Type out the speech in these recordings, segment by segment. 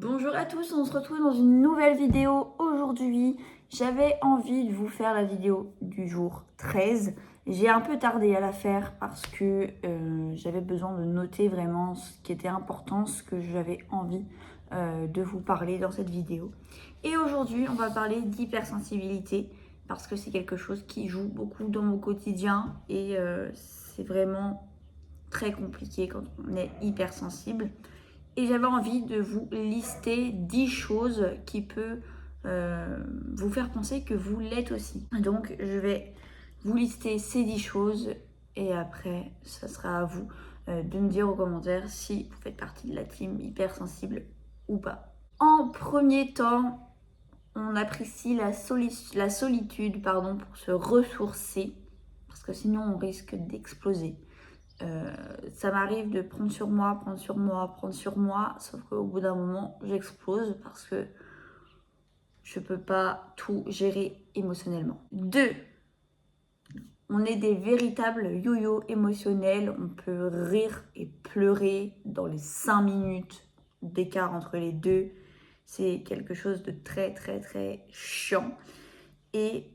Bonjour à tous, on se retrouve dans une nouvelle vidéo aujourd'hui. J'avais envie de vous faire la vidéo du jour 13. J'ai un peu tardé à la faire parce que j'avais besoin de noter vraiment ce qui était important, ce que j'avais envie de vous parler dans cette vidéo. Et aujourd'hui, on va parler d'hypersensibilité parce que c'est quelque chose qui joue beaucoup dans mon quotidien et c'est vraiment très compliqué quand on est hypersensible. Et j'avais envie de vous lister 10 choses qui peuvent vous faire penser que vous l'êtes aussi. Donc je vais vous lister ces 10 choses et après ça sera à vous de me dire aux commentaires si vous faites partie de la team hypersensible ou pas. En premier temps, on apprécie la solitude pour se ressourcer parce que sinon on risque d'exploser. Ça m'arrive de prendre sur moi, sauf qu'au bout d'un moment, j'explose parce que je peux pas tout gérer émotionnellement. 2. On est des véritables yo-yo émotionnels. On peut rire et pleurer dans les 5 minutes d'écart entre les deux. C'est quelque chose de très très très chiant. Et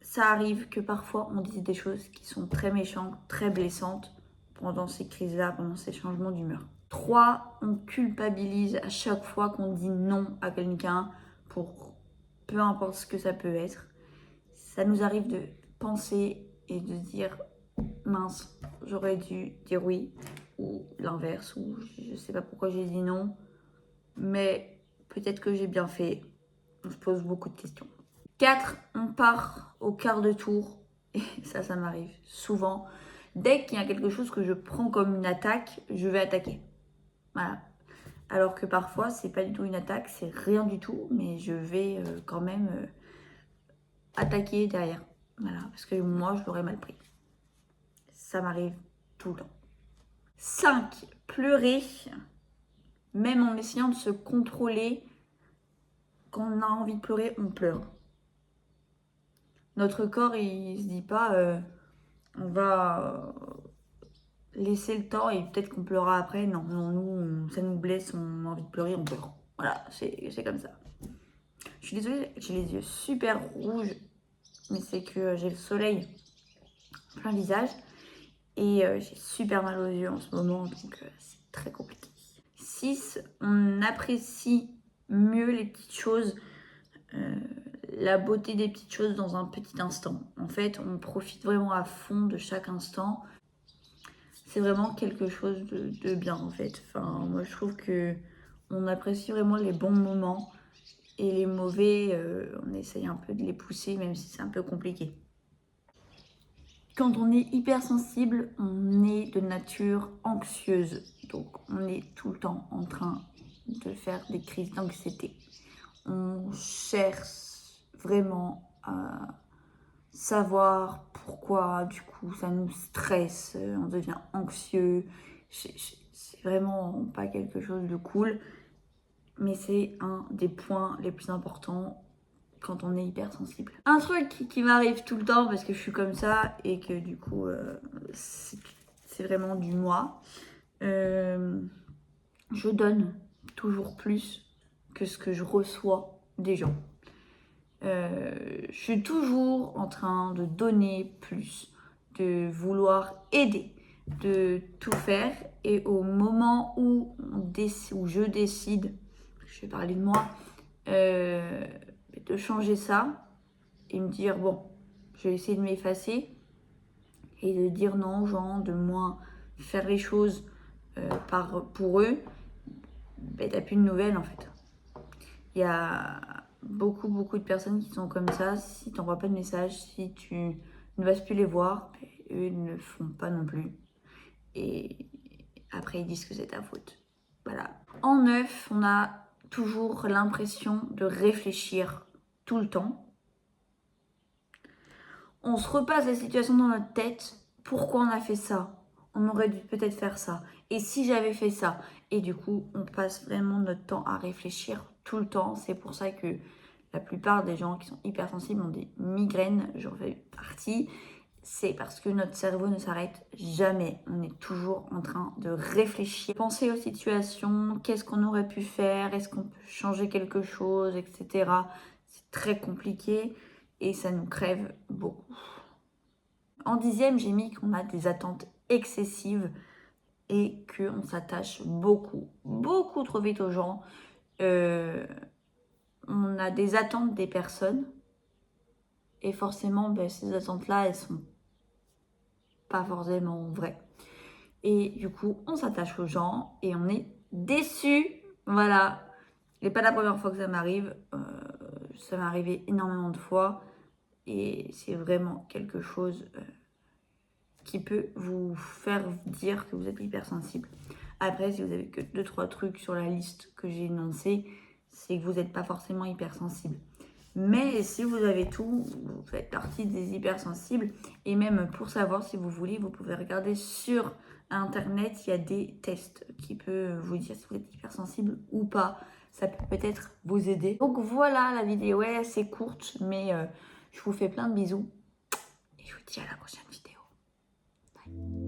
ça arrive que parfois on dise des choses qui sont très méchantes, très blessantes pendant ces crises-là, pendant ces changements d'humeur. 3. On culpabilise à chaque fois qu'on dit non à quelqu'un pour peu importe ce que ça peut être. Ça nous arrive de penser et de dire mince, j'aurais dû dire oui, ou l'inverse, ou je sais pas pourquoi j'ai dit non, mais peut-être que j'ai bien fait. On se pose beaucoup de questions. 4. On part au quart de tour. Et ça m'arrive souvent. Dès qu'il y a quelque chose que je prends comme une attaque, je vais attaquer. Voilà. Alors que parfois, c'est pas du tout une attaque, c'est rien du tout, mais je vais quand même attaquer derrière. Voilà, parce que moi, je l'aurais mal pris. Ça m'arrive tout le temps. 5. Pleurer, même en essayant de se contrôler. Quand on a envie de pleurer, on pleure. Notre corps, il se dit pas on va laisser le temps et peut-être qu'on pleurera après. Non, nous, ça nous blesse, on a envie de pleurer, on pleure. Voilà, c'est comme ça. Je suis désolée, j'ai les yeux super rouges, mais c'est que j'ai le soleil plein visage et j'ai super mal aux yeux en ce moment, donc c'est très compliqué. 6. On apprécie mieux les petites choses, la beauté des petites choses dans un petit instant. En fait, on profite vraiment à fond de chaque instant. C'est vraiment quelque chose de bien en fait. Enfin, moi je trouve que on apprécie vraiment les bons moments et les mauvais, on essaye un peu de les pousser même si c'est un peu compliqué. Quand on est hypersensible, on est de nature anxieuse. Donc on est tout le temps en train de faire des crises d'anxiété. On cherche vraiment à savoir pourquoi, du coup, ça nous stresse, on devient anxieux. C'est vraiment pas quelque chose de cool, mais c'est un des points les plus importants quand on est hypersensible. Un truc qui m'arrive tout le temps parce que je suis comme ça et que du coup, c'est vraiment du moi. Je donne toujours plus que ce que je reçois des gens. Je suis toujours en train de donner plus, de vouloir aider, de tout faire. Et au moment où je décide, je vais parler de moi, de changer ça et me dire bon, je vais essayer de m'effacer et de dire non aux gens, de moins faire les choses pour eux, ben, t'as plus de nouvelles en fait. Il y a beaucoup de personnes qui sont comme ça. Si tu n'envoies pas de message, si tu ne vas plus les voir, eux ne le font pas non plus. Et après, ils disent que c'est ta faute. Voilà. En 9, on a toujours l'impression de réfléchir tout le temps. On se repasse la situation dans notre tête. Pourquoi on a fait ça? On aurait dû peut-être faire ça. Et si j'avais fait ça? Et du coup, on passe vraiment notre temps à réfléchir tout le temps. C'est pour ça que la plupart des gens qui sont hypersensibles ont des migraines. J'en fais partie. c'est parce que notre cerveau ne s'arrête jamais. On est toujours en train de réfléchir, penser aux situations, qu'est-ce qu'on aurait pu faire, est-ce qu'on peut changer quelque chose, etc. C'est très compliqué et ça nous crève beaucoup. En 10e, j'ai mis qu'on a des attentes excessives et qu'on s'attache beaucoup trop vite aux gens. On a des attentes des personnes et forcément, ces attentes-là, elles sont pas forcément vraies. Et du coup, on s'attache aux gens et on est déçu. Voilà. Ce n'est pas la première fois que ça m'arrive. Ça m'est arrivé énormément de fois. Et c'est vraiment quelque chose qui peut vous faire dire que vous êtes hypersensible. Après, si vous avez que 2-3 trucs sur la liste que j'ai énoncée, c'est que vous n'êtes pas forcément hypersensible. Mais si vous avez tout, vous faites partie des hypersensibles. Et même pour savoir si vous voulez, vous pouvez regarder sur Internet, il y a des tests qui peuvent vous dire si vous êtes hypersensible ou pas. Ça peut peut-être vous aider. Donc voilà, la vidéo est assez courte, mais je vous fais plein de bisous. Et je vous dis à la prochaine vidéo. Bye.